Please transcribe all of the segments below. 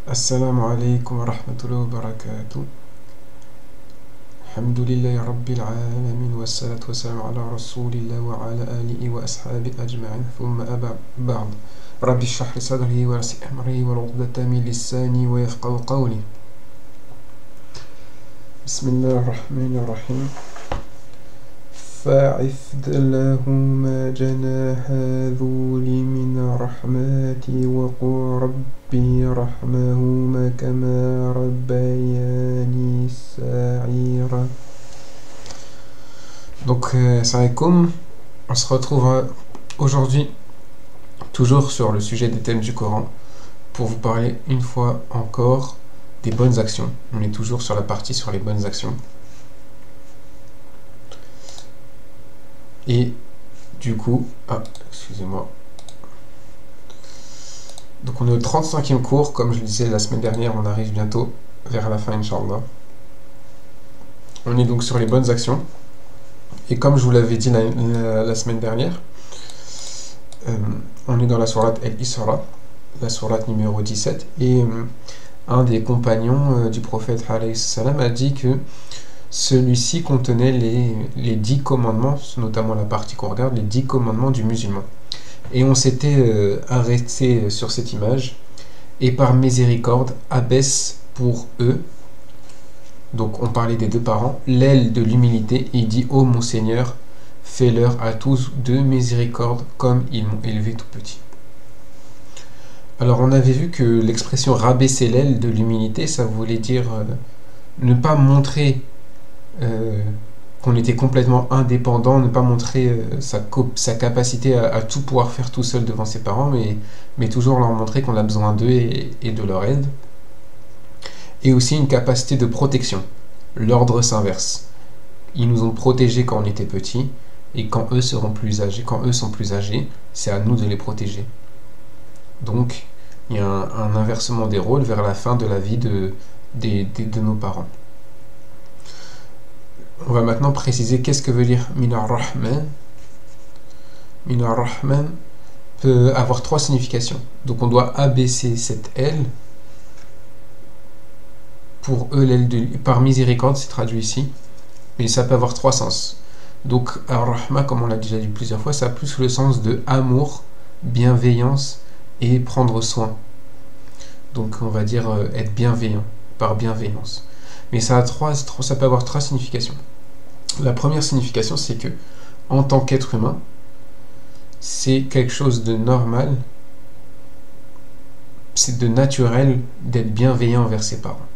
Assalamu alaikum wa rahmatullahi wa barakatuh. Alhamdulillahi rabbil alamin wa salatu wa salam ala rasulillah wa ala alihi wa ashabi ajma'in. Thumma ba'd. Rabbi shrah li sadri wa yassir amri wa uqdatan min lisani wa yafqahu qawli. Bismillahir rahmanir rahim. فاعف لهما جناح الذل من رحمتي وقل ربي ارحمهما كما ربياني صغيرا. Donc, salam, on se retrouve aujourd'hui toujours sur le sujet des thèmes du Coran pour vous parler une fois encore des bonnes actions. On est toujours sur la partie sur les bonnes actions. Et du coup, excusez-moi. Donc on est au 35e cours, comme je le disais la semaine dernière, on arrive bientôt vers la fin, Inch'Allah. On est donc sur les bonnes actions. Et comme je vous l'avais dit la semaine dernière, on est dans la sourate Al-Isra, la sourate numéro 17. Et un des compagnons du prophète alayhi salam a dit que celui-ci contenait les 10 commandements, notamment la partie qu'on regarde, les 10 commandements du musulman. Et on s'était arrêté sur cette image. Et par miséricorde, abaisse pour eux, donc on parlait des deux parents, l'aile de l'humilité, et il dit: ô mon Seigneur, fais-leur à tous de miséricorde comme ils m'ont élevé tout petit. Alors on avait vu que l'expression rabaisser l'aile de l'humilité, ça voulait dire ne pas montrer qu'on était complètement indépendant, ne pas montrer sa capacité à tout pouvoir faire tout seul devant ses parents, mais toujours leur montrer qu'on a besoin d'eux et de leur aide. Et aussi une capacité de protection. L'ordre s'inverse. Ils nous ont protégés quand on était petits, et quand eux seront plus âgés, quand eux sont plus âgés, c'est à nous de les protéger. Donc, il y a un inversement des rôles vers la fin de la vie de nos parents. On va maintenant préciser qu'est-ce que veut dire Minar Rahman. Minar Rahman peut avoir 3 significations. Donc on doit abaisser cette aile. Pour eux, l'aile par miséricorde, c'est traduit ici. Mais ça peut avoir 3 sens. Donc Ar-Rahma, comme on l'a déjà dit plusieurs fois, ça a plus le sens de amour, bienveillance et prendre soin. Donc on va dire être bienveillant, par bienveillance. Mais ça peut avoir 3 significations. La première signification, c'est que, en tant qu'être humain, c'est quelque chose de normal, c'est de naturel d'être bienveillant envers ses parents.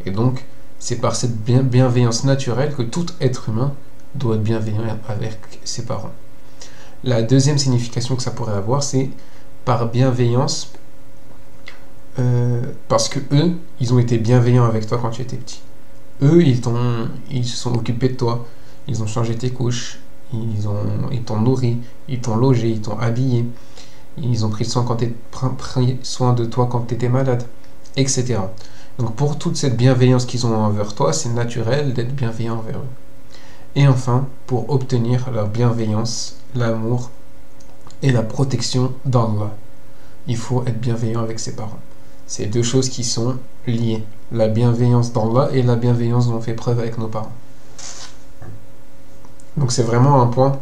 Et donc, c'est par cette bienveillance naturelle que tout être humain doit être bienveillant avec ses parents. La deuxième signification que ça pourrait avoir, c'est par bienveillance, parce que eux, ils ont été bienveillants avec toi quand tu étais petit. Eux, ils se sont occupés de toi, ils ont changé tes couches, ils t'ont nourri, ils t'ont logé, ils t'ont habillé, ils ont pris soin de toi quand tu étais malade, etc. Donc pour toute cette bienveillance qu'ils ont envers toi, c'est naturel d'être bienveillant envers eux. Et enfin, pour obtenir leur bienveillance, l'amour et la protection d'Allah, il faut être bienveillant avec ses parents. C'est 2 choses qui sont liées. La bienveillance d'Allah et la bienveillance dont on fait preuve avec nos parents. Donc c'est vraiment un point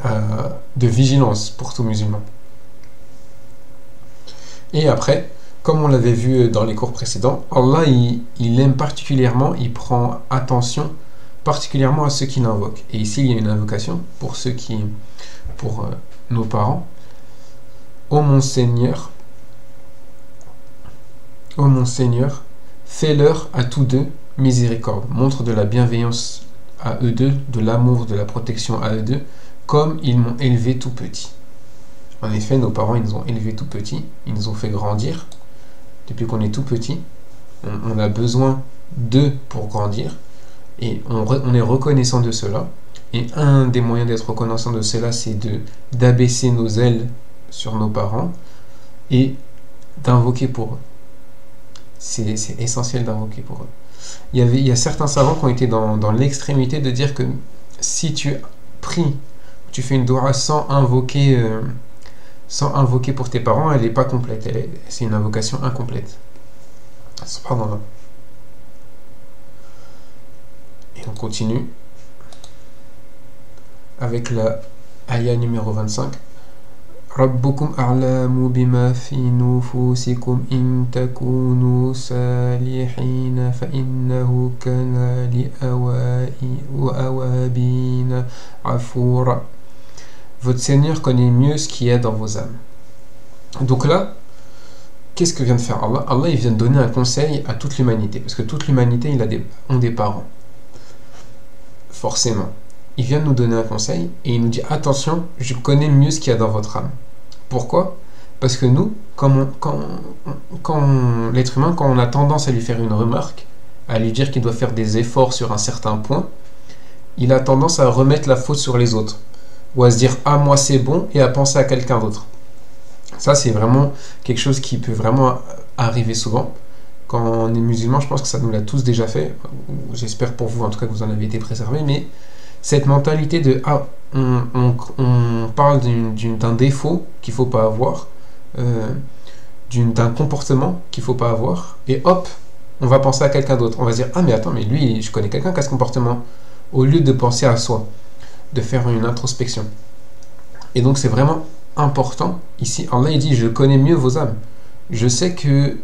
de vigilance pour tout musulman. Et après, comme on l'avait vu dans les cours précédents, Allah il aime particulièrement, il prend attention particulièrement à ceux qui l'invoquent. Et ici il y a une invocation pour nos parents. Ô mon Seigneur, fais-leur à tous deux miséricorde. Montre de la bienveillance à eux deux, de l'amour, de la protection à eux deux, comme ils m'ont élevé tout petit. En effet, nos parents, ils nous ont élevés tout petit, ils nous ont fait grandir. Depuis qu'on est tout petit, on a besoin d'eux pour grandir, et on est reconnaissant de cela. Et un des moyens d'être reconnaissant de cela, c'est d'abaisser nos ailes sur nos parents et d'invoquer pour eux. C'est essentiel d'invoquer pour eux. Il y a certains savants qui ont été dans l'extrémité de dire que si tu pries, tu fais une doua sans invoquer pour tes parents, elle n'est pas complète. C'est une invocation incomplète. Subhanallah. Et on continue avec la ayah numéro 25. ربكم أعلم بما في نفوسكم إن تكونوا صالحين فإنه كان لأوابين غفورا. Votre Seigneur connaît mieux ce qui est dans vos âmes. Donc là, qu'est-ce que vient de faire Allah? Allah, il vient de donner un conseil à toute l'humanité, parce que toute l'humanité ont des parents. Forcément. Il vient de nous donner un conseil et il nous dit attention, je connais mieux ce qu'il y a dans votre âme. Pourquoi? Parce que nous, l'être humain, quand on a tendance à lui faire une remarque, à lui dire qu'il doit faire des efforts sur un certain point, il a tendance à remettre la faute sur les autres, ou à se dire ah moi c'est bon, et à penser à quelqu'un d'autre. Ça c'est vraiment quelque chose qui peut vraiment arriver souvent. Quand on est musulman, je pense que ça nous l'a tous déjà fait. J'espère pour vous en tout cas que vous en avez été préservés, mais cette mentalité de ah, on parle d'un défaut qu'il ne faut pas avoir, d'un comportement qu'il ne faut pas avoir, et hop, on va penser à quelqu'un d'autre. On va se dire ah mais attends, mais lui, je connais quelqu'un qui a ce comportement, au lieu de penser à soi, de faire une introspection. Et donc c'est vraiment important ici. Allah il dit je connais mieux vos âmes. Je sais que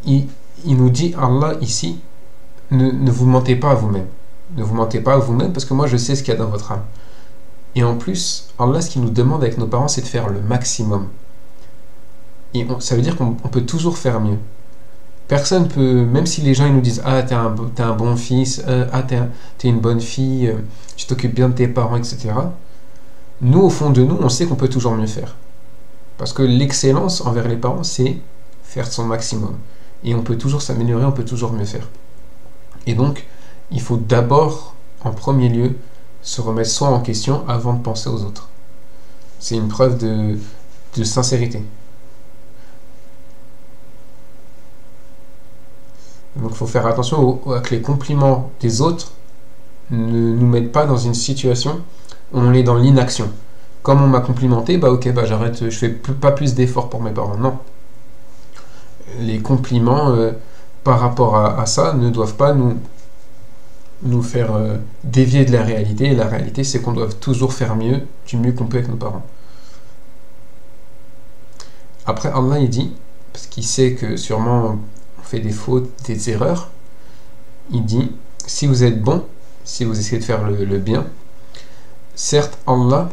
il nous dit Allah ici ne vous mentez pas à vous-même. Ne vous mentez pas à vous-même parce que moi je sais ce qu'il y a dans votre âme. Et en plus, Allah, ce qu'il nous demande avec nos parents, c'est de faire le maximum. Et ça veut dire qu'on peut toujours faire mieux. Personne peut, même si les gens ils nous disent ah t'es un bon fils, ah t'es une bonne fille, tu t'occupes bien de tes parents, etc. Nous au fond de nous, on sait qu'on peut toujours mieux faire. Parce que l'excellence envers les parents, c'est faire son maximum. Et on peut toujours s'améliorer, on peut toujours mieux faire. Et donc, il faut d'abord, en premier lieu, se remettre soi en question avant de penser aux autres. C'est une preuve de sincérité. Donc il faut faire attention à que les compliments des autres ne nous mettent pas dans une situation où on est dans l'inaction. Comme on m'a complimenté, bah ok, bah j'arrête, je fais pas plus d'efforts pour mes parents. Non. Les compliments par rapport à ça ne doivent pas nous faire dévier de la réalité. Et la réalité, c'est qu'on doit toujours faire mieux, du mieux qu'on peut avec nos parents. Après, Allah, il dit, parce qu'il sait que sûrement on fait des fautes, des erreurs, il dit, si vous êtes bon, si vous essayez de faire le bien, certes, Allah,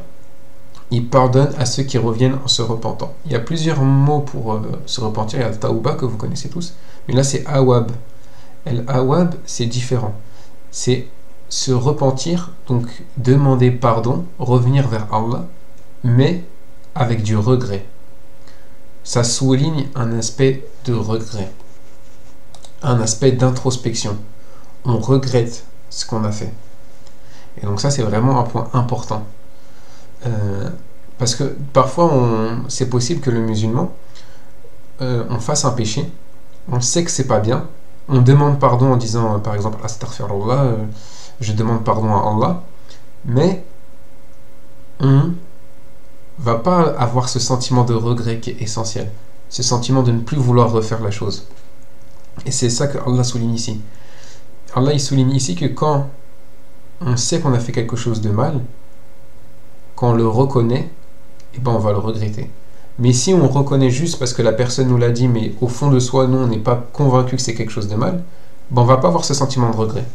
il pardonne à ceux qui reviennent en se repentant. Il y a plusieurs mots pour se repentir. Il y a le taouba que vous connaissez tous, mais là c'est awab. El awab, c'est différent. C'est se repentir, donc demander pardon, revenir vers Allah, mais avec du regret. Ça souligne un aspect de regret, un aspect d'introspection. On regrette ce qu'on a fait. Et donc ça c'est vraiment un point important. Parce que parfois c'est possible que le musulman on fasse un péché, on sait que c'est pas bien, on demande pardon en disant par exemple astaghfirullah, je demande pardon à Allah, mais on va pas avoir ce sentiment de regret qui est essentiel, ce sentiment de ne plus vouloir refaire la chose. Et c'est ça que Allah souligne ici. Allah il souligne ici que quand on sait qu'on a fait quelque chose de mal, quand on le reconnaît, eh ben on va le regretter. Mais si on reconnaît juste parce que la personne nous l'a dit, mais au fond de soi, nous, on n'est pas convaincu que c'est quelque chose de mal, ben on va pas avoir ce sentiment de regret.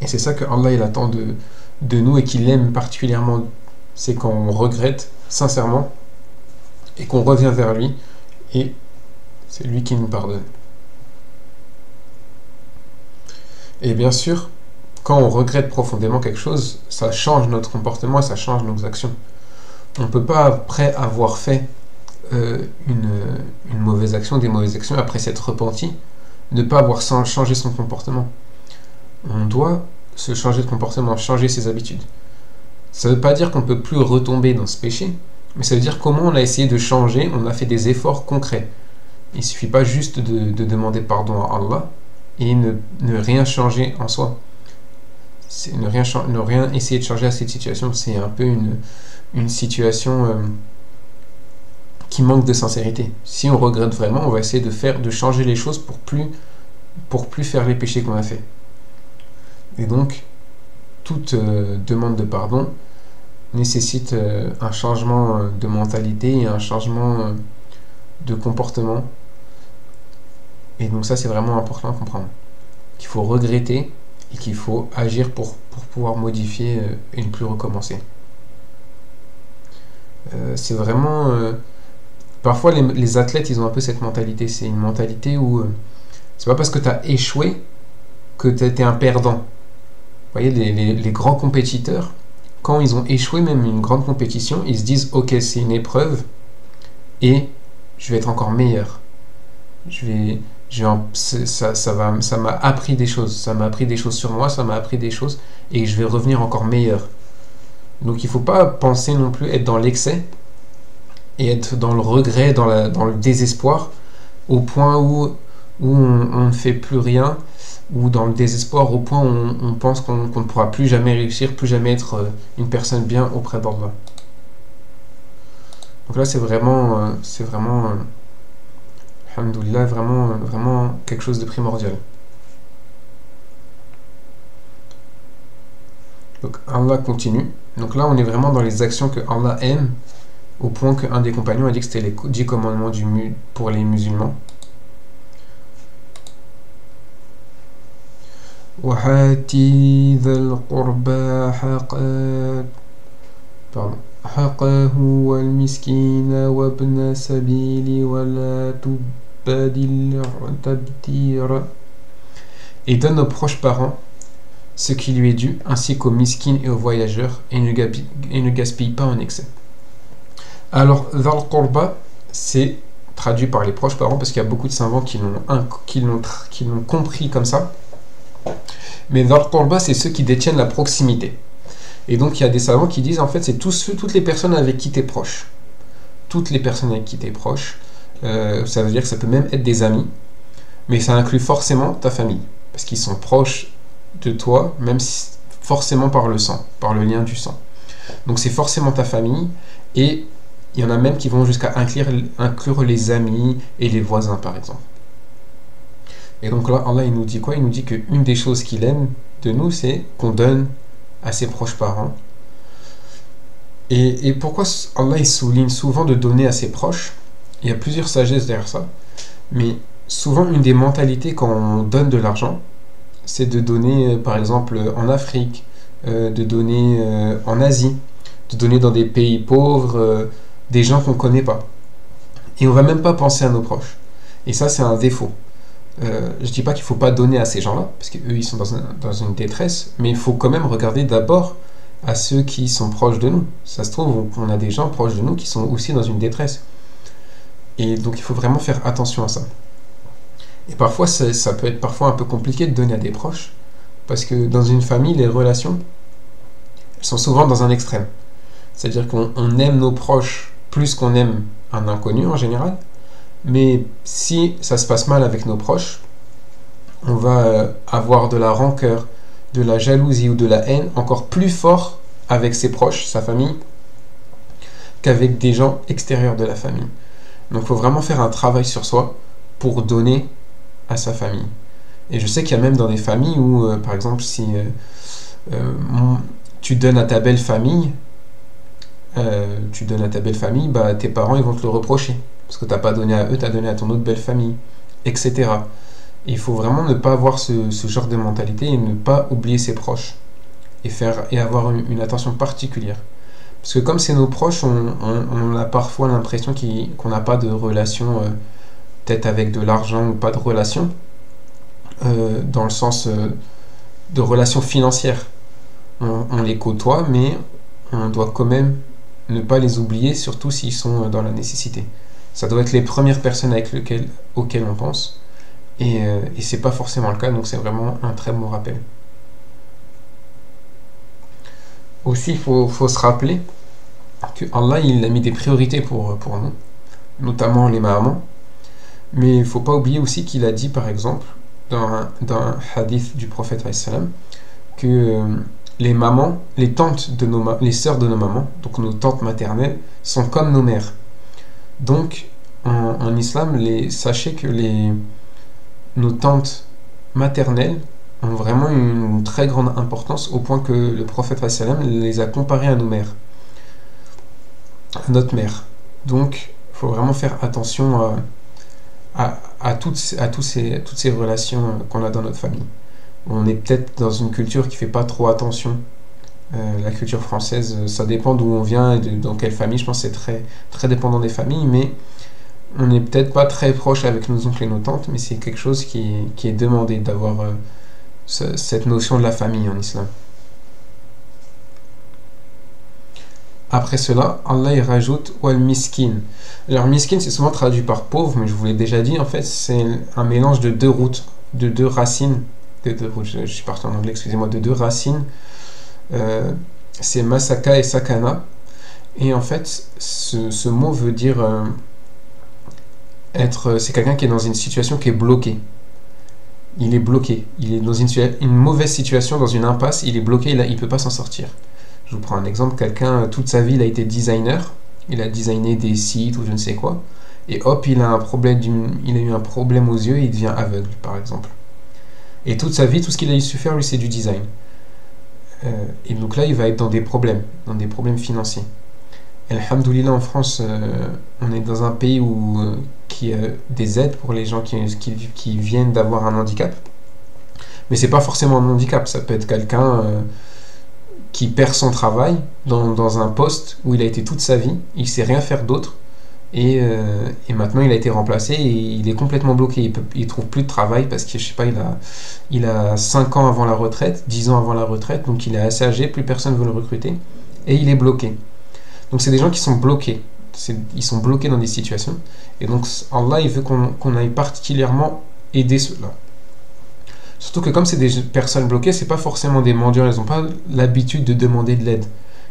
Et c'est ça que Allah il attend de nous et qu'il aime particulièrement, c'est quand on regrette sincèrement et qu'on revient vers lui et c'est lui qui nous pardonne. Et bien sûr, quand on regrette profondément quelque chose, ça change notre comportement et ça change nos actions. On ne peut pas, après avoir fait une mauvaise action, des mauvaises actions, après s'être repenti, ne pas avoir changé son comportement. On doit se changer de comportement, changer ses habitudes. Ça ne veut pas dire qu'on ne peut plus retomber dans ce péché, mais ça veut dire comment on a essayé de changer, on a fait des efforts concrets. Il ne suffit pas juste de demander pardon à Allah et ne rien changer en soi. C'est ne rien essayer de changer à cette situation, c'est un peu une situation qui manque de sincérité. Si on regrette vraiment, on va essayer de changer les choses pour plus faire les péchés qu'on a fait. Et donc, toute demande de pardon nécessite un changement de mentalité et un changement de comportement. Et donc ça, c'est vraiment important à comprendre. Qu'il faut regretter et qu'il faut agir pour pouvoir modifier et ne plus recommencer. C'est vraiment... parfois, les athlètes, ils ont un peu cette mentalité. C'est une mentalité où c'est pas parce que tu as échoué que tu été un perdant. Vous voyez, les grands compétiteurs, quand ils ont échoué même une grande compétition, ils se disent « Ok, c'est une épreuve et je vais être encore meilleur. Ça m'a appris des choses. Ça m'a appris des choses sur moi, ça m'a appris des choses et je vais revenir encore meilleur. » Donc il ne faut pas penser non plus être dans l'excès et être dans le regret, dans le désespoir, au point où on ne fait plus rien, ou dans le désespoir au point où on pense qu'on ne pourra plus jamais réussir, plus jamais être une personne bien auprès d'Allah. Donc là c'est vraiment alhamdoulilah, vraiment quelque chose de primordial. Donc Allah continue. Donc là on est vraiment dans les actions que Allah aime, au point qu'un des compagnons a dit que c'était les 10 commandements pour les musulmans. وَحَاتِي ذَا الْقُرْبَى حَقَّهُ وَالْمِسْكِينَ وَابْنَ سَبِيلِ وَلَا تُبَادِلْ تَبْذِيرًا. Et donne aux proches parents ce qui lui est dû, ainsi qu'aux miskines et aux voyageurs, et ne gaspille pas en excès. Alors, Dhal Qurba, c'est traduit par les proches parents, parce qu'il y a beaucoup de savants qui l'ont compris comme ça. Mais Dhal Qurba, c'est ceux qui détiennent la proximité. Et donc, il y a des savants qui disent, en fait, c'est toutes les personnes avec qui tu es proche. Toutes les personnes avec qui tu es proche. Ça veut dire que ça peut même être des amis, mais ça inclut forcément ta famille, parce qu'ils sont proches de toi, même si, forcément par le sang, par le lien du sang. Donc, c'est forcément ta famille, et il y en a même qui vont jusqu'à inclure les amis et les voisins, par exemple. Et donc là, Allah, il nous dit quoi? Il nous dit qu'une des choses qu'il aime de nous, c'est qu'on donne à ses proches parents. Et pourquoi Allah, il souligne souvent de donner à ses proches? Il y a plusieurs sagesses derrière ça. Mais souvent, une des mentalités quand on donne de l'argent, c'est de donner, par exemple, en Afrique, de donner en Asie, de donner dans des pays pauvres, des gens qu'on ne connaît pas. Et on ne va même pas penser à nos proches. Et ça, c'est un défaut. Je ne dis pas qu'il ne faut pas donner à ces gens-là, parce qu'eux, ils sont dans une détresse, mais il faut quand même regarder d'abord à ceux qui sont proches de nous. Ça se trouve, on a des gens proches de nous qui sont aussi dans une détresse. Et donc, il faut vraiment faire attention à ça. Et parfois, ça peut être parfois un peu compliqué de donner à des proches, parce que dans une famille, les relations, elles sont souvent dans un extrême. C'est-à-dire qu'on aime nos proches plus qu'on aime un inconnu en général, mais si ça se passe mal avec nos proches, on va avoir de la rancœur, de la jalousie ou de la haine encore plus fort avec ses proches, sa famille, qu'avec des gens extérieurs de la famille. Donc il faut vraiment faire un travail sur soi pour donner à sa famille. Et je sais qu'il y a même dans des familles où, par exemple, si tu donnes à ta belle famille, bah, tes parents ils vont te le reprocher. Parce que tu n'as pas donné à eux, tu as donné à ton autre belle famille, etc. Et il faut vraiment ne pas avoir ce genre de mentalité et ne pas oublier ses proches. Et avoir une attention particulière. Parce que comme c'est nos proches, on a parfois l'impression qu'on n'a pas de relation, peut-être avec de l'argent ou pas de relation, dans le sens de relation financière. On les côtoie, mais on doit quand même ne pas les oublier, surtout s'ils sont dans la nécessité. Ça doit être les premières personnes auxquelles on pense, et c'est pas forcément le cas, donc c'est vraiment un très bon rappel. Aussi, il faut se rappeler que Allah il a mis des priorités pour nous, notamment les mamans, mais il ne faut pas oublier aussi qu'il a dit, par exemple, dans un hadith du prophète que les mamans, les tantes les sœurs de nos mamans, donc nos tantes maternelles, sont comme nos mères. Donc, en islam, sachez que nos tantes maternelles ont vraiment une très grande importance au point que le prophète sallam les a comparées à nos mères, à notre mère. Donc, il faut vraiment faire attention toutes ces relations qu'on a dans notre famille. On est peut-être dans une culture qui ne fait pas trop attention. La culture française, ça dépend d'où on vient et dans quelle famille. Je pense que c'est très, très dépendant des familles, mais on n'est peut-être pas très proche avec nos oncles et nos tantes, mais c'est quelque chose qui est demandé d'avoir cette notion de la famille en islam. Après cela, Allah il rajoute wal miskin. Alors miskin c'est souvent traduit par pauvre, mais je vous l'ai déjà dit, en fait c'est un mélange de deux racines, je suis parti en anglais, excusez-moi, de deux racines. C'est masaka et sakana. Et en fait, ce mot veut dire c'est quelqu'un qui est dans une situation qui est bloquée. Il est bloqué. Il est dans une mauvaise situation, dans une impasse. Il est bloqué, il ne peut pas s'en sortir. Je vous prends un exemple. Quelqu'un, toute sa vie, il a été designer. Il a designé des sites ou je ne sais quoi. Et hop, il a eu un problème aux yeux et il devient aveugle, par exemple. Et toute sa vie, tout ce qu'il a su faire, lui, c'est du design. Et donc là, il va être dans des problèmes financiers. Alhamdoulilah, en France, on est dans un pays qui a des aides pour les gens qui viennent d'avoir un handicap. Mais c'est pas forcément un handicap, ça peut être quelqu'un qui perd son travail dans un poste où il a été toute sa vie, il sait rien faire d'autre, et maintenant il a été remplacé et il est complètement bloqué. Il trouve plus de travail parce que, je sais pas, il a 5 ans avant la retraite, 10 ans avant la retraite, donc il est assez âgé, plus personne ne veut le recruter, et il est bloqué. Donc c'est des gens qui sont bloqués. Ils sont bloqués dans des situations. Et donc Allah, il veut qu'on aille particulièrement aider ceux-là. Surtout que comme c'est des personnes bloquées, c'est pas forcément des mendiants. Ils n'ont pas l'habitude de demander de l'aide.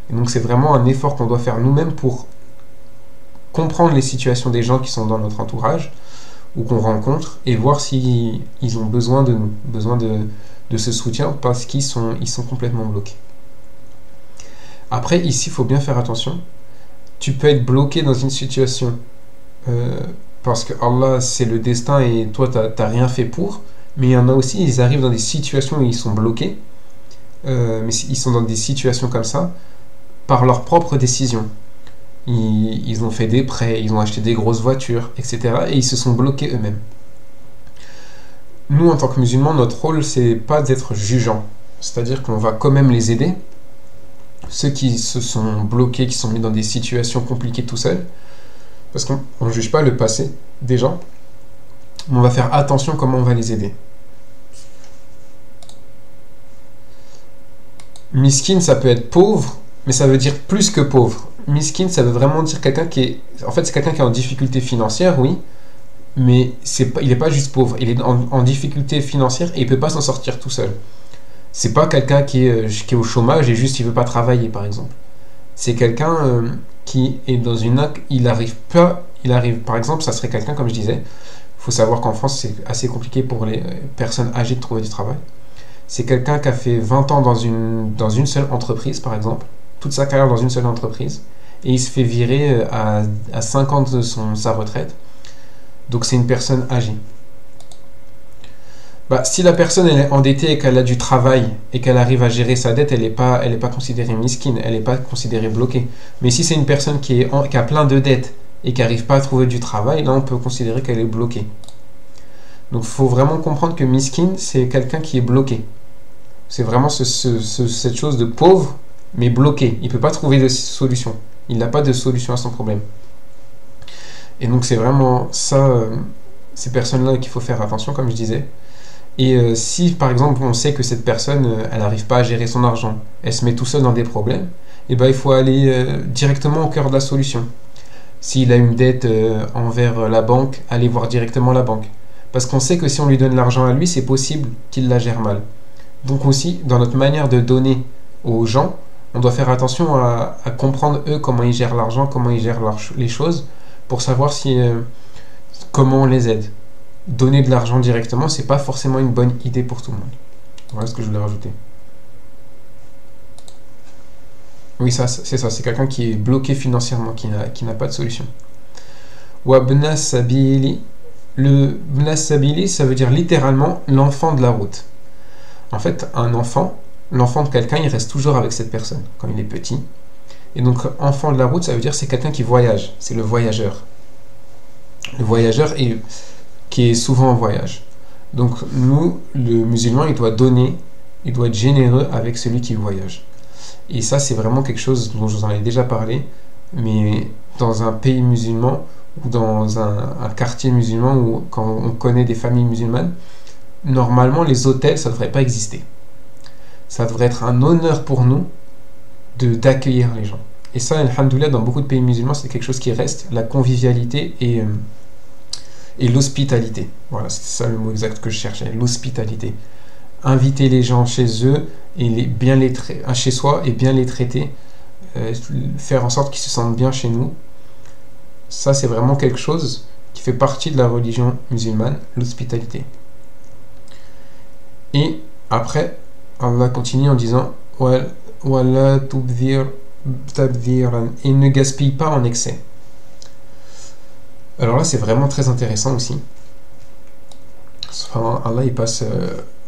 Et donc c'est vraiment un effort qu'on doit faire nous-mêmes pour comprendre les situations des gens qui sont dans notre entourage ou qu'on rencontre et voir s'ils ont besoin de nous, besoin de ce soutien parce qu'ils sont complètement bloqués. Après, ici, il faut bien faire attention. Tu peux être bloqué dans une situation parce que Allah, c'est le destin et toi, tu n'as rien fait pour. Mais il y en a aussi, ils arrivent dans des situations où ils sont bloqués. Mais ils sont dans des situations comme ça par leur propre décision. Ils ont fait des prêts, ils ont acheté des grosses voitures, etc. Et ils se sont bloqués eux-mêmes. Nous, en tant que musulmans, notre rôle, c'est pas d'être jugeant. C'est-à-dire qu'on va quand même les aider. Ceux qui se sont bloqués, qui sont mis dans des situations compliquées tout seuls, parce qu'on ne juge pas le passé des gens, mais on va faire attention comment on va les aider. Miskin, ça peut être pauvre, mais ça veut dire plus que pauvre. Miskin, ça veut vraiment dire quelqu'un qui est... En fait, c'est quelqu'un qui est en difficulté financière, oui, mais il n'est pas juste pauvre, il est en difficulté financière et il ne peut pas s'en sortir tout seul. C'est pas quelqu'un qui est au chômage et juste il veut pas travailler, par exemple. C'est quelqu'un qui est dans il arrive, par exemple, ça serait quelqu'un, comme je disais, il faut savoir qu'en France c'est assez compliqué pour les personnes âgées de trouver du travail. C'est quelqu'un qui a fait 20 ans dans une seule entreprise, par exemple, toute sa carrière dans une seule entreprise, et il se fait virer à 5 ans de sa retraite. Donc c'est une personne âgée. Si la personne elle est endettée et qu'elle a du travail et qu'elle arrive à gérer sa dette, elle n'est pas considérée miskine, elle n'est pas considérée bloquée. Mais si c'est une personne qui a plein de dettes et qui n'arrive pas à trouver du travail, là on peut considérer qu'elle est bloquée. Donc il faut vraiment comprendre que miskine, c'est quelqu'un qui est bloqué. C'est vraiment cette chose de pauvre, mais bloqué. Il ne peut pas trouver de solution. Il n'a pas de solution à son problème. Et donc c'est vraiment ça, ces personnes-là qu'il faut faire attention, comme je disais. Et si par exemple on sait que cette personne elle n'arrive pas à gérer son argent, elle se met tout seul dans des problèmes, et il faut aller directement au cœur de la solution. S'il a une dette envers la banque, aller voir directement la banque. Parce qu'on sait que si on lui donne l'argent à lui, c'est possible qu'il la gère mal. Donc aussi, dans notre manière de donner aux gens, on doit faire attention à comprendre eux comment ils gèrent l'argent, comment ils gèrent les choses, pour savoir comment on les aide. Donner de l'argent directement, c'est pas forcément une bonne idée pour tout le monde. Voilà ce que je voulais rajouter. Oui, c'est ça, c'est quelqu'un qui est bloqué financièrement, qui n'a pas de solution. Wa bna sabili. Le bna sabili, ça veut dire littéralement l'enfant de la route. En fait, un enfant, l'enfant de quelqu'un, il reste toujours avec cette personne quand il est petit. Et donc, enfant de la route, ça veut dire c'est quelqu'un qui voyage. C'est le voyageur. Le voyageur qui est souvent en voyage. Donc, nous, le musulman, il doit donner, il doit être généreux avec celui qui voyage. Et ça, c'est vraiment quelque chose dont je vous en ai déjà parlé. Mais dans un pays musulman ou dans un quartier musulman ou quand on connaît des familles musulmanes, normalement, les hôtels, ça ne devrait pas exister. Ça devrait être un honneur pour nous d'accueillir les gens. Et ça, alhamdoulilah, dans beaucoup de pays musulmans, c'est quelque chose qui reste, la convivialité et l'hospitalité. Voilà, c'est ça le mot exact que je cherchais, l'hospitalité. Inviter les gens chez eux, et chez soi, et bien les traiter, faire en sorte qu'ils se sentent bien chez nous. Ça, c'est vraiment quelque chose qui fait partie de la religion musulmane, l'hospitalité. Et après, Allah continue en disant Wala tubdhir tabdhiran, et ne gaspille pas en excès. Alors là, c'est vraiment très intéressant aussi. Enfin, Allah, il passe.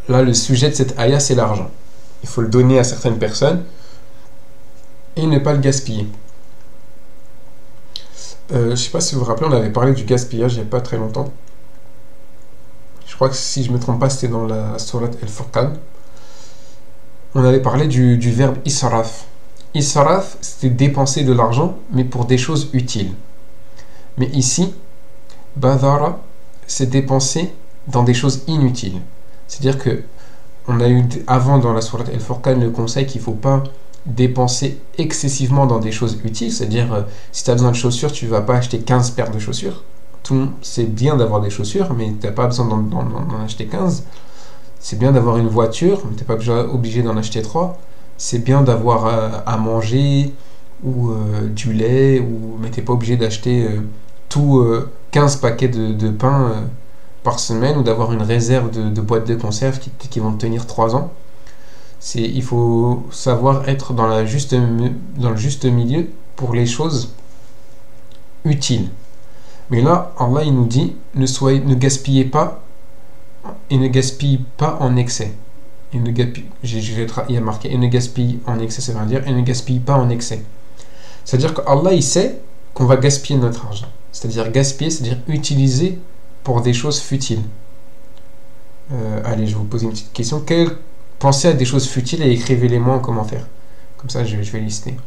Là, le sujet de cette ayah, c'est l'argent. Il faut le donner à certaines personnes et ne pas le gaspiller. Je ne sais pas si vous vous rappelez, on avait parlé du gaspillage il n'y a pas très longtemps. Je crois que si je ne me trompe pas, c'était dans la sourate Al-Furqan. On avait parlé du verbe israf. Israf, c'était dépenser de l'argent, mais pour des choses utiles. Mais ici, badara, c'est dépenser dans des choses inutiles. C'est-à-dire que on a eu avant dans la sourate Al-Furqan le conseil qu'il ne faut pas dépenser excessivement dans des choses utiles. C'est-à-dire, si tu as besoin de chaussures, tu ne vas pas acheter 15 paires de chaussures. C'est bien d'avoir des chaussures, mais tu n'as pas besoin d'en acheter 15. C'est bien d'avoir une voiture, mais tu n'es pas obligé d'en acheter 3. C'est bien d'avoir à manger ou du lait, mais tu n'es pas obligé d'acheter 15 paquets de pain par semaine ou d'avoir une réserve de boîtes de conserve qui vont te tenir 3 ans. Il faut savoir être dans le juste milieu pour les choses utiles. Mais là, Allah il nous dit ne gaspillez pas et ne gaspille pas en excès. Il y a marqué et ne gaspille en excès, ça veut dire et ne gaspille pas en excès. C'est-à-dire qu'Allah il sait qu'on va gaspiller notre argent. C'est-à-dire gaspiller, c'est-à-dire utiliser pour des choses futiles. Allez, je vais vous poser une petite question. Pensez à des choses futiles et écrivez-les-moi en commentaire. Comme ça, je vais lister.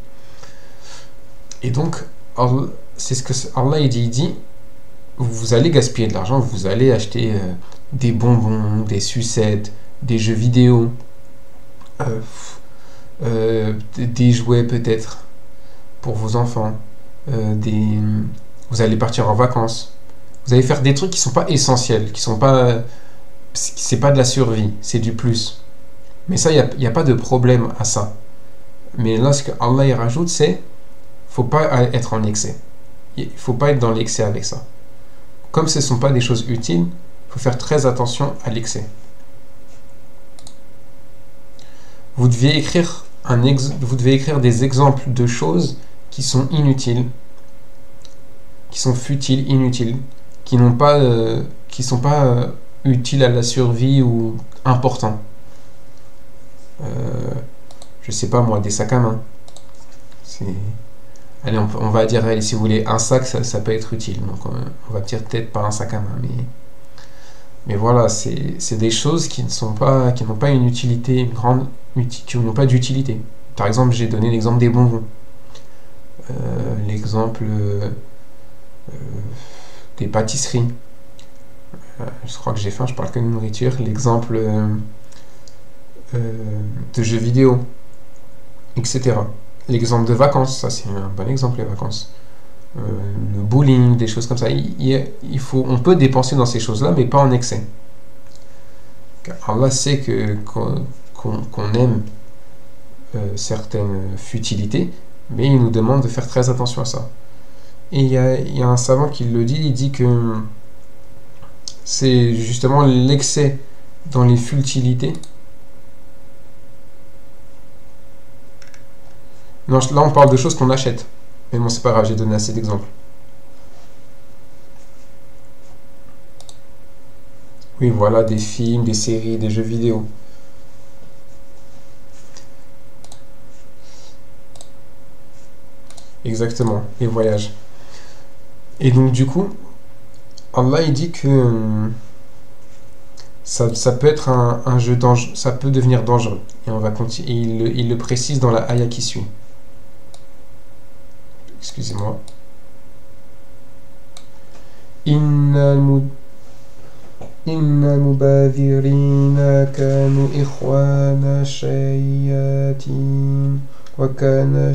Et donc, c'est ce que Allah il dit, vous allez gaspiller de l'argent, vous allez acheter des bonbons, des sucettes, des jeux vidéo, des jouets peut-être pour vos enfants, vous allez partir en vacances, vous allez faire des trucs qui ne sont pas essentiels, c'est pas de la survie, c'est du plus. Mais ça, il n'y a pas de problème à ça. Mais là, ce que Allah y rajoute, c'est faut pas être en excès. Il faut pas être dans l'excès avec ça. Comme ce ne sont pas des choses utiles, il faut faire très attention à l'excès. Vous devez écrire des exemples de choses qui sont inutiles, qui sont futiles, inutiles, qui sont pas utiles à la survie ou importants. Je sais pas moi, des sacs à main. Allez, on va dire, allez, si vous voulez, un sac, ça peut être utile. Donc on va dire peut-être pas un sac à main, mais voilà, c'est des choses qui n'ont pas une utilité, qui n'ont pas d'utilité. Par exemple, j'ai donné l'exemple des bonbons. L'exemple des pâtisseries. Je crois que j'ai faim, je parle que de nourriture. L'exemple de jeux vidéo, etc. L'exemple de vacances, ça c'est un bon exemple, les vacances. Le bowling, des choses comme ça. On peut dépenser dans ces choses-là, mais pas en excès. Car Allah sait qu'on aime certaines futilités, mais il nous demande de faire très attention à ça. Et il y a un savant qui le dit, il dit que c'est justement l'excès dans les futilités. Non, là on parle de choses qu'on achète. Mais bon, c'est pas grave, j'ai donné assez d'exemples. Oui, voilà, des films, des séries, des jeux vidéo. Exactement, les voyages. Et donc du coup, Allah il dit que ça peut être un jeu dangereux, ça peut devenir dangereux. Et on va continuer. Il le précise dans la ayah qui suit. Excusez-moi. إن المبذرين كانوا إخوان شياطين وكان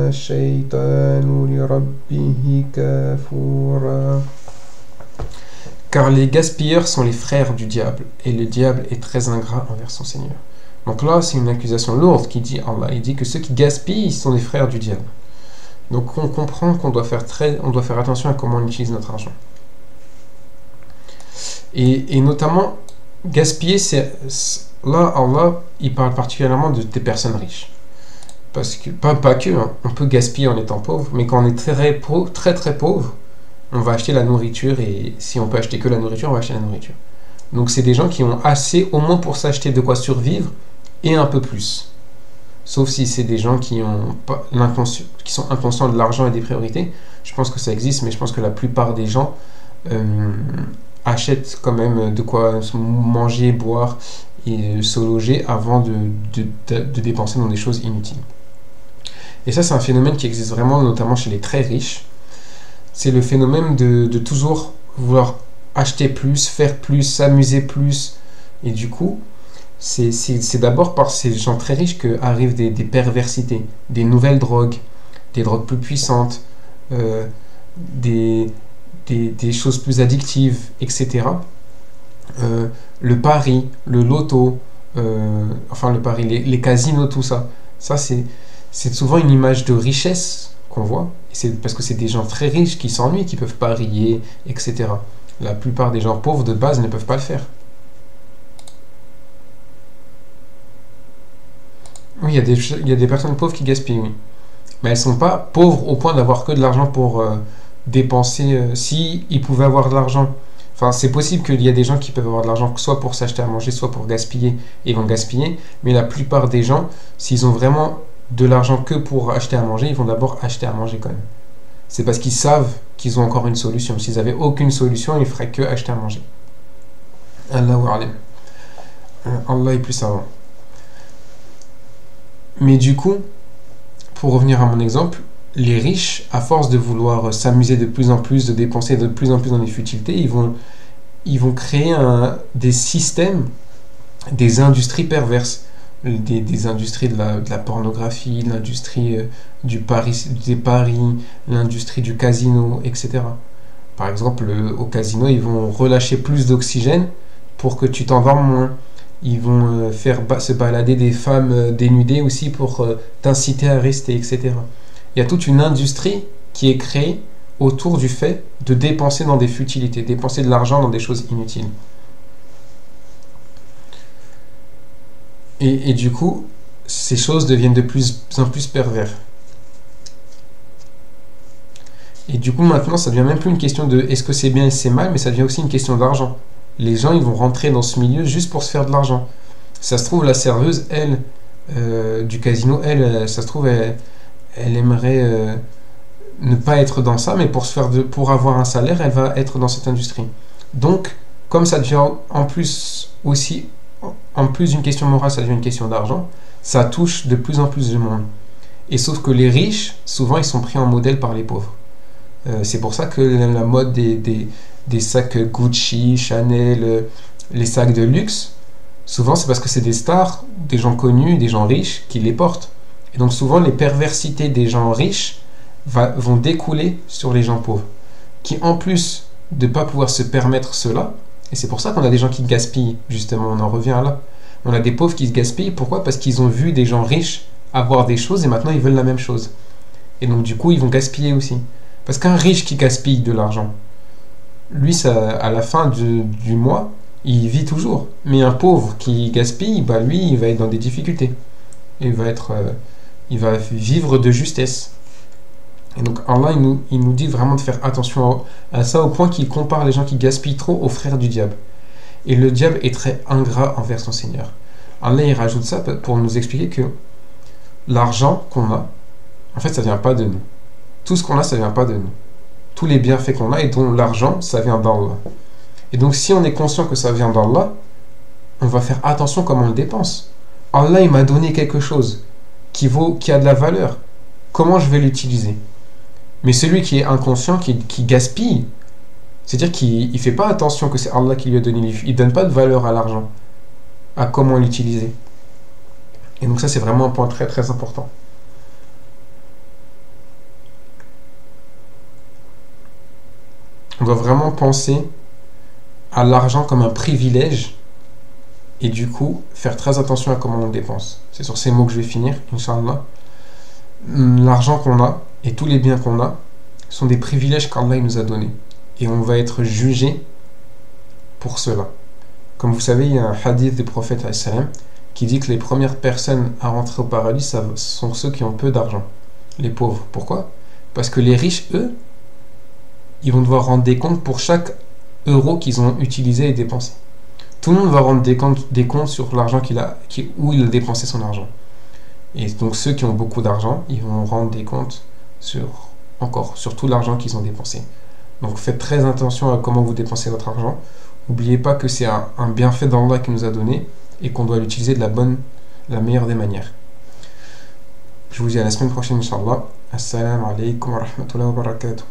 الشيطان لربه كفورا. Car les gaspilleurs sont les frères du diable, et le diable est très ingrat envers son Seigneur. Donc là, c'est une accusation lourde qui dit Allah. Il dit que ceux qui gaspillent sont les frères du diable. Donc on comprend qu'on doit faire attention à comment on utilise notre argent. Et notamment, gaspiller, là, Allah, il parle particulièrement des personnes riches. Parce que, pas que, hein, on peut gaspiller en étant pauvre, mais quand on est très pauvre, très pauvre, on va acheter la nourriture, et si on peut acheter que la nourriture, on va acheter la nourriture. Donc c'est des gens qui ont assez, au moins pour s'acheter de quoi survivre, et un peu plus. Sauf si c'est des gens qui sont inconscients de l'argent et des priorités. Je pense que ça existe, mais je pense que la plupart des gens achètent quand même de quoi manger, boire et se loger avant de dépenser dans des choses inutiles. Et ça, c'est un phénomène qui existe vraiment, notamment chez les très riches. C'est le phénomène de toujours vouloir acheter plus, faire plus, s'amuser plus. Et du coup, c'est d'abord par ces gens très riches qu'arrivent des perversités, des nouvelles drogues, des drogues plus puissantes, des choses plus addictives, etc. Le pari, le loto, enfin le pari, les casinos, tout ça. Ça, c'est souvent une image de richesse qu'on voit. Et c'est parce que c'est des gens très riches qui s'ennuient, qui peuvent parier, etc. La plupart des gens pauvres de base ne peuvent pas le faire. Oui, il y a des personnes pauvres qui gaspillent, oui. Mais elles ne sont pas pauvres au point d'avoir que de l'argent pour dépenser. Si ils pouvaient avoir de l'argent, enfin, c'est possible qu'il y ait des gens qui peuvent avoir de l'argent soit pour s'acheter à manger, soit pour gaspiller, et ils vont gaspiller. Mais la plupart des gens, s'ils ont vraiment de l'argent que pour acheter à manger, ils vont d'abord acheter à manger quand même. C'est parce qu'ils savent qu'ils ont encore une solution. S'ils n'avaient aucune solution, ils feraient que acheter à manger. Allahu alim. Allah est plus savant. Mais du coup, pour revenir à mon exemple, les riches, à force de vouloir s'amuser de plus en plus, de dépenser de plus en plus dans des futilités, ils vont créer des systèmes, des industries perverses, des industries de la pornographie, l'industrie des paris, l'industrie du casino, etc. Par exemple, au casino, ils vont relâcher plus d'oxygène pour que tu t'endormes moins. Ils vont faire se balader des femmes dénudées aussi pour t'inciter à rester, etc. Il y a toute une industrie qui est créée autour du fait de dépenser dans des futilités, dépenser de l'argent dans des choses inutiles. Et du coup, ces choses deviennent de plus en plus pervers. Et du coup, maintenant, ça devient même plus une question de est-ce que c'est bien et c'est mal, mais ça devient aussi une question d'argent. Les gens, ils vont rentrer dans ce milieu juste pour se faire de l'argent. Ça se trouve, la serveuse, elle, du casino, ça se trouve, elle aimerait ne pas être dans ça, mais pour avoir un salaire, elle va être dans cette industrie. Donc, comme ça devient en plus d'une question morale, ça devient une question d'argent, ça touche de plus en plus de monde. Et sauf que les riches, souvent, ils sont pris en modèle par les pauvres. C'est pour ça que la mode des sacs Gucci, Chanel, les sacs de luxe, souvent c'est parce que c'est des stars, des gens connus, des gens riches qui les portent. Et donc souvent les perversités des gens riches vont découler sur les gens pauvres, qui en plus de ne pas pouvoir se permettre cela, et c'est pour ça qu'on a des gens qui gaspillent, justement, on en revient là. On a des pauvres qui se gaspillent, pourquoi? Parce qu'ils ont vu des gens riches avoir des choses et maintenant ils veulent la même chose. Et donc du coup ils vont gaspiller aussi. Parce qu'un riche qui gaspille de l'argent, lui, ça, à la fin du mois, il vit toujours. Mais un pauvre qui gaspille, bah lui, il va être dans des difficultés. Il va vivre de justesse. Et donc Allah il nous dit vraiment de faire attention à ça, au point qu'il compare les gens qui gaspillent trop aux frères du diable. Et le diable est très ingrat envers son Seigneur. Allah il rajoute ça pour nous expliquer que l'argent qu'on a, en fait ça vient pas de nous. Tout ce qu'on a, ça vient pas de nous. Tous les bienfaits qu'on a et dont l'argent, ça vient d'Allah. Et donc si on est conscient que ça vient d'Allah, on va faire attention comment on le dépense. Allah il m'a donné quelque chose qui a de la valeur. Comment je vais l'utiliser? Mais celui qui est inconscient, qui gaspille, c'est-à-dire qu'il ne fait pas attention que c'est Allah qui lui a donné, il ne donne pas de valeur à l'argent, à comment l'utiliser. Et donc ça c'est vraiment un point très très important. On doit vraiment penser à l'argent comme un privilège et du coup faire très attention à comment on le dépense. C'est sur ces mots que je vais finir, Inch'Allah. L'argent qu'on a et tous les biens qu'on a sont des privilèges qu'Allah nous a donnés. Et on va être jugé pour cela. Comme vous savez, il y a un hadith du prophète qui dit que les premières personnes à rentrer au paradis sont ceux qui ont peu d'argent, les pauvres. Pourquoi? Parce que les riches, eux, ils vont devoir rendre des comptes pour chaque euro qu'ils ont utilisé et dépensé. Tout le monde va rendre des comptes sur l'argent où il a dépensé son argent. Et donc ceux qui ont beaucoup d'argent, ils vont rendre des comptes sur tout l'argent qu'ils ont dépensé. Donc faites très attention à comment vous dépensez votre argent. N'oubliez pas que c'est un bienfait d'Allah qui nous a donné et qu'on doit l'utiliser de la meilleure des manières. Je vous dis à la semaine prochaine, Inch'Allah. Assalamu alaikum wa rahmatullahi wa barakatuh.